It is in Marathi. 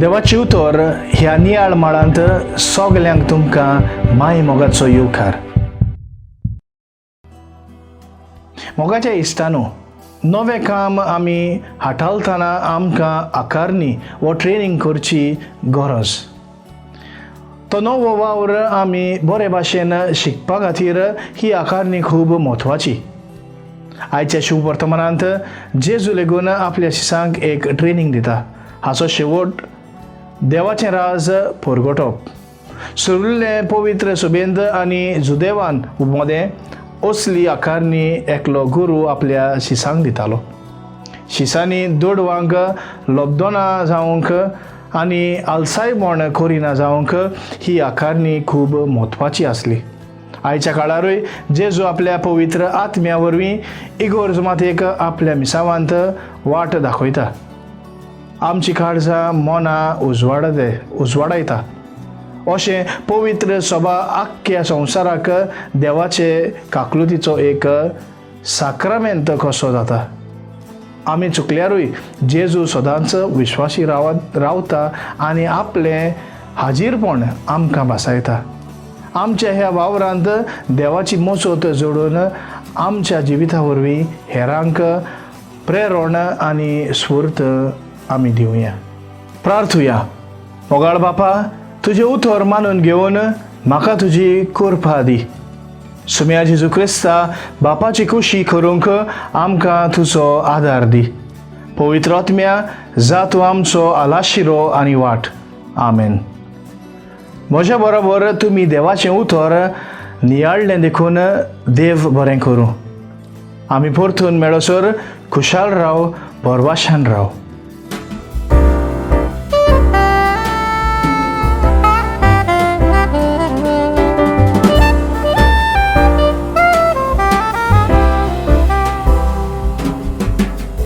देवाची उतर ह्या नियाळ माळांत सगल्यांक तुमकां माय मोगाचो येवकार. मोगाच्या इश्टांनो, नवें काम आमी हाताळतना आमकां आकारणी वा ट्रेनिंग करची गरज. तो नवो वावर आमी बरे भाशेन शिकपा खातीर ही आकारणी खूब म्हत्वाची. आयच्या शुभ वर्तमानांत जेजू लेगून आपल्या शिसांक एक ट्रेनिंग दिता. हाचो शेवट देवाचें राज परगटप. सुरिल्ले पवित्र सुबेंद आनी जुदेवान मदें असली आकारणी एकलो गुरू आपल्या शिसांक दितालो. शिसांनी दोडवांक लब्धोना जावंक आनी आलसायपण करिना जावंक ही आकारणी खूब म्हत्वाची आसली. आयच्या काळारूय जेजू आपल्या पवित्र आत्म्या वरवीं इगोर्ज मातेक आपल्या मिसावांत वाट दाखयता. आमची काळजां मनां उजवाडायता. अशें पवित्र सभा आख्ख्या संवसाराक देवाचे काकलुतीचो एक साक्रामेंत कसो जाता. आमी चुकल्यारूय जेजू सदांच विश्वासी रावता आनी आपलें हाजीरपण आमकां भासायता. आमच्या ह्या वावरांत देवाची मोसत जोडून आमच्या जिविता वरवीं हेरांक प्रेरण आनी स्फूर्त आमी दिवया. प्रार्थुया. मोगाळ बापा, तुजें उतर मानून घेवन म्हाका तुजी कृपा दी. सुम्या जेजू क्रिस्ता, बापाची खुशी करूंक आमकां तुजो आदार दी. पवित्र आत्म्या, जा तूं आमचो आलाशिरो आनी वाट. आमेन. म्हज्या बरोबर तुमी देवाचें उतर नियाळ्ळें देखून देव बरें करूं. आमी परतून मेळसर खुशाल राव, बरवाशान राव.